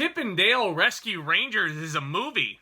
Chip and Dale Rescue Rangers is a movie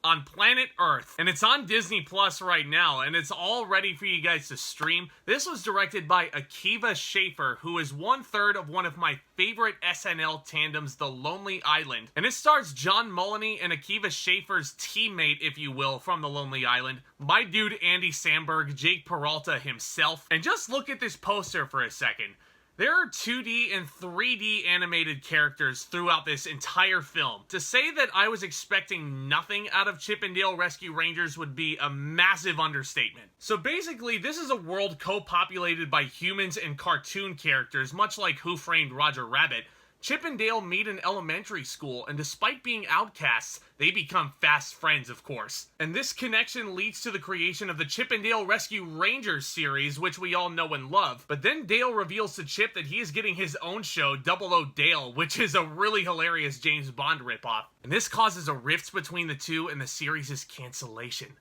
on planet Earth, and it's on Disney Plus right now, and it's all ready for you guys to stream. This was directed by Akiva Schaffer, who is 1/3 of one of my favorite SNL tandems, The Lonely Island, and it stars John Mulaney and Akiva Schaffer's teammate, if you will, from The Lonely Island, my dude Andy Samberg, Jake Peralta himself. And just look at this poster for a second. There are 2D and 3D animated characters throughout this entire film. To say that I was expecting nothing out of Chip and Dale Rescue Rangers would be a massive understatement. So basically, this is a world co-populated by humans and cartoon characters, much like Who Framed Roger Rabbit. Chip and Dale meet in elementary school, and despite being outcasts, they become fast friends, of course. And this connection leads to the creation of the Chip and Dale Rescue Rangers series, which we all know and love. But then Dale reveals to Chip that he is getting his own show, 00 Dale, which is a really hilarious James Bond ripoff. And this causes a rift between the two, and the series' cancellation.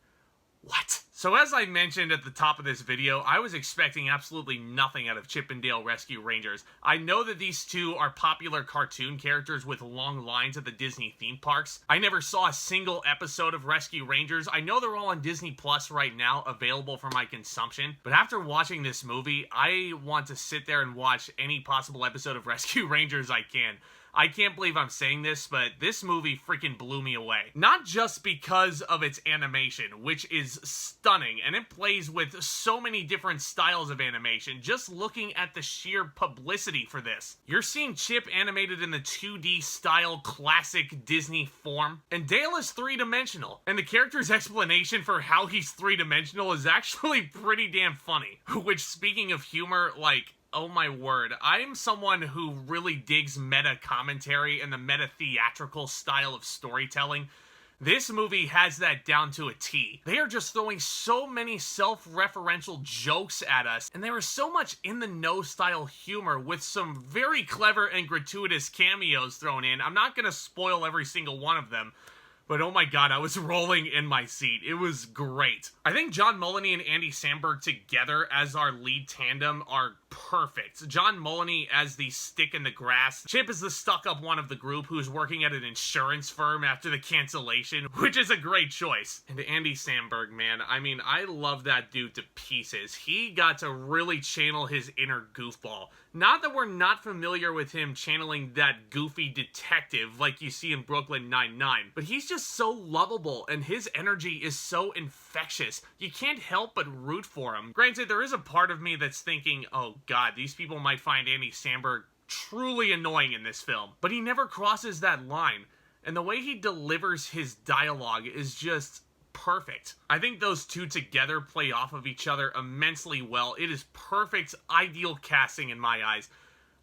What? So as I mentioned at the top of this video, I was expecting absolutely nothing out of Chip and Dale Rescue Rangers. I know that these two are popular cartoon characters with long lines at the Disney theme parks. I never saw a single episode of Rescue Rangers. I know they're all on Disney Plus right now, available for my consumption. But after watching this movie, I want to sit there and watch any possible episode of Rescue Rangers I can. I can't believe I'm saying this, but this movie freaking blew me away. Not just because of its animation, which is stunning, and it plays with so many different styles of animation, just looking at the sheer publicity for this. You're seeing Chip animated in the 2D style classic Disney form, and Dale is three-dimensional, and the character's explanation for how he's three-dimensional is actually pretty damn funny. Which, speaking of humor, like, oh my word, I'm someone who really digs meta commentary and the meta theatrical style of storytelling. This movie has that down to a T. They are just throwing so many self-referential jokes at us, and there is so much in-the-know style humor with some very clever and gratuitous cameos thrown in. I'm not gonna spoil every single one of them, but oh my god, I was rolling in my seat. It was great. I think John Mulaney and Andy Samberg together as our lead tandem are perfect. John Mulaney as the stick in the grass. Chip is the stuck-up one of the group who's working at an insurance firm after the cancellation, which is a great choice. And Andy Samberg, man, I mean, I love that dude to pieces. He got to really channel his inner goofball. Not that we're not familiar with him channeling that goofy detective like you see in Brooklyn Nine-Nine, but he's just so lovable, and his energy is so infectious. You can't help but root for him. Granted, there is a part of me that's thinking, oh god, these people might find Andy Samberg truly annoying in this film. But he never crosses that line, and the way he delivers his dialogue is just perfect. I think those two together play off of each other immensely well. It is perfect, ideal casting in my eyes.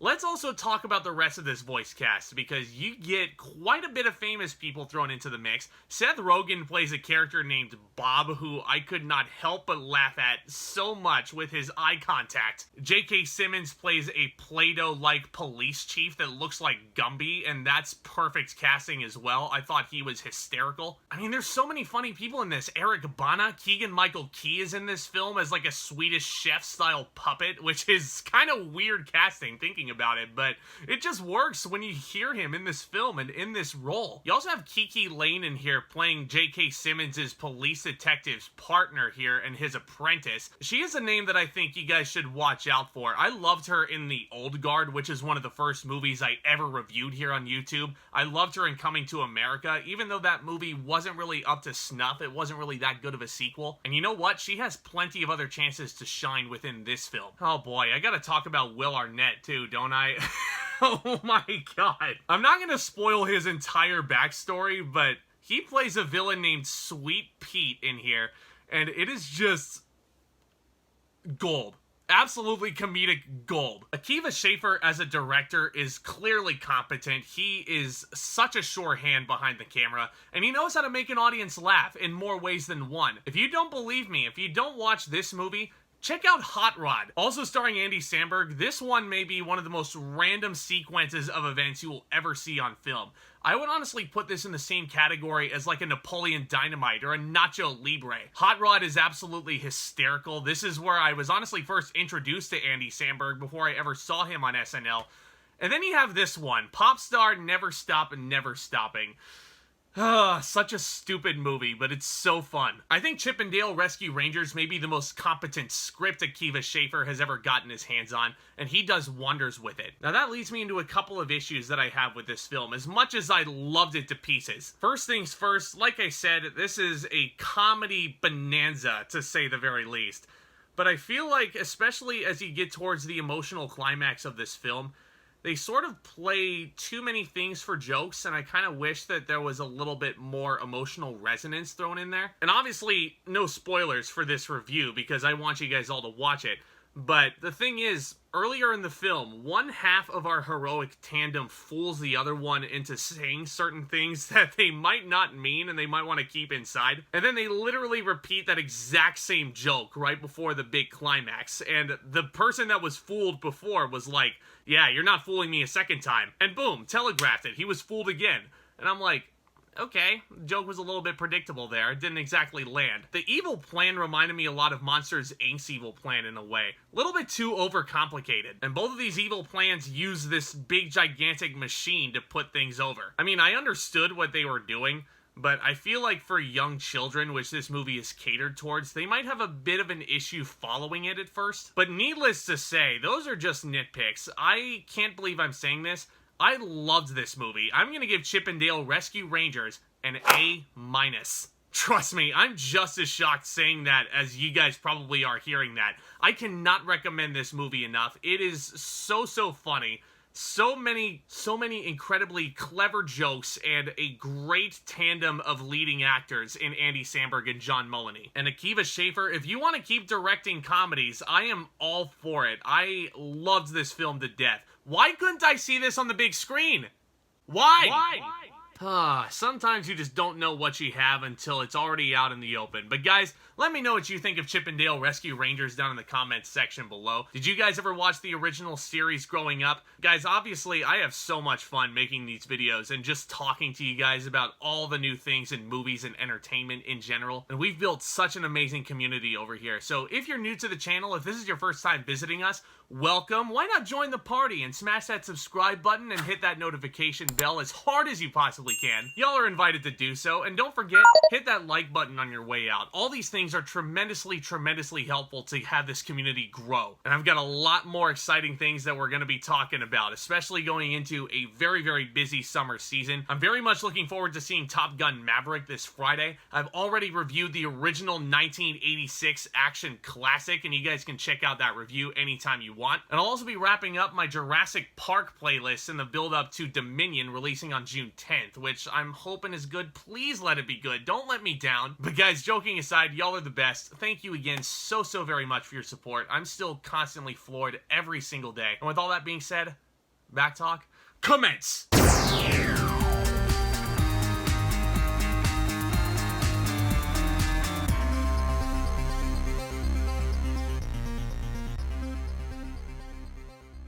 Let's also talk about the rest of this voice cast, because you get quite a bit of famous people thrown into the mix. Seth Rogen plays a character named Bob, who I could not help but laugh at so much with his eye contact. J.K. Simmons plays a Play-Doh-like police chief that looks like Gumby, and that's perfect casting as well. I thought he was hysterical. I mean, there's so many funny people in this. Bana, Keegan-Michael is in this film as like a Swedish chef-style puppet, which is kind of weird casting, thinking about it, but it just works when you hear him in this film and in this role. You also have Kiki Layne in here playing J.K. Simmons' police detective's partner here and his apprentice. She is a name that I think you guys should watch out for. I loved her in The Old Guard, which is one of the first movies I ever reviewed here on YouTube. I loved her in Coming to America, even though that movie wasn't really up to snuff. It wasn't really that good of a sequel. And you know what? She has plenty of other chances to shine within this film. Oh boy, I gotta talk about Will Arnett too, don't I? Oh my god. I'm not gonna spoil his entire backstory, but he plays a villain named Sweet Pete in here, and it is just gold. Absolutely comedic gold. Akiva Schaffer as a director is clearly competent. He is such a sure hand behind the camera, and he knows how to make an audience laugh in more ways than one. If you don't believe me, if you don't watch this movie, check out Hot Rod, also starring Andy Samberg. This one may be one of the most random sequences of events you will ever see on film. I would honestly put this in the same category as like a Napoleon Dynamite or a Nacho Libre. Hot Rod is absolutely hysterical. This is where I was honestly first introduced to Andy Samberg before I ever saw him on SNL. And then you have this one, Pop Star Never Stop and Never Stopping. Such a stupid movie, but it's so fun. I think Chip and Dale Rescue Rangers may be the most competent script Akiva Schaffer has ever gotten his hands on, and he does wonders with it. Now that leads me into a couple of issues that I have with this film, as much as I loved it to pieces. First things first, like I said, this is a comedy bonanza, to say the very least. But I feel like, especially as you get towards the emotional climax of this film, they sort of play too many things for jokes, and I kind of wish that there was a little bit more emotional resonance thrown in there. And obviously, no spoilers for this review, because I want you guys all to watch it. But the thing is, earlier in the film, one half of our heroic tandem fools the other one into saying certain things that they might not mean and they might want to keep inside. And then they literally repeat that exact same joke right before the big climax. And the person that was fooled before was like, yeah, you're not fooling me a second time. And boom, telegraphed it. He was fooled again. And I'm like, okay, the joke was a little bit predictable there. It didn't exactly land. The evil plan reminded me a lot of Monsters, Inc.'s evil plan in a way. A little bit too overcomplicated. And both of these evil plans use this big, gigantic machine to put things over. I mean, I understood what they were doing, but I feel like for young children, which this movie is catered towards, they might have a bit of an issue following it at first. But needless to say, those are just nitpicks. I can't believe I'm saying this. I loved this movie. I'm going to give Chip and Dale Rescue Rangers an A-. Trust me, I'm just as shocked saying that as you guys probably are hearing that. I cannot recommend this movie enough. It is so funny. So many incredibly clever jokes and a great tandem of leading actors in Andy Samberg and John Mulaney. And Akiva Schaffer, if you want to keep directing comedies, I am all for it. I loved this film to death. Why couldn't I see this on the big screen? Why? Sometimes you just don't know what you have until it's already out in the open. But guys, let me know what you think of Chip and Dale Rescue Rangers down in the comments section below. Did you guys ever watch the original series growing up? Guys, obviously, I have so much fun making these videos and just talking to you guys about all the new things in movies and entertainment in general. And we've built such an amazing community over here. So if you're new to the channel, if this is your first time visiting us, welcome. Why not join the party and smash that subscribe button and hit that notification bell as hard as you possibly can. Y'all are invited to do so, and don't forget, hit that like button on your way out. All these things are tremendously helpful to have this community grow. And I've got a lot more exciting things that we're going to be talking about, especially going into a very busy summer season. I'm very much looking forward to seeing Top Gun Maverick this Friday. I've already reviewed the original 1986 action classic, and you guys can check out that review anytime you want. And I'll also be wrapping up my Jurassic Park playlist in the build-up to Dominion releasing on June 10th, which I'm hoping is good. Please let it be good. Don't let me down. But guys, joking aside, y'all are the best. Thank you again so very much for your support. I'm still constantly floored every single day. And with all that being said, back talk, commence!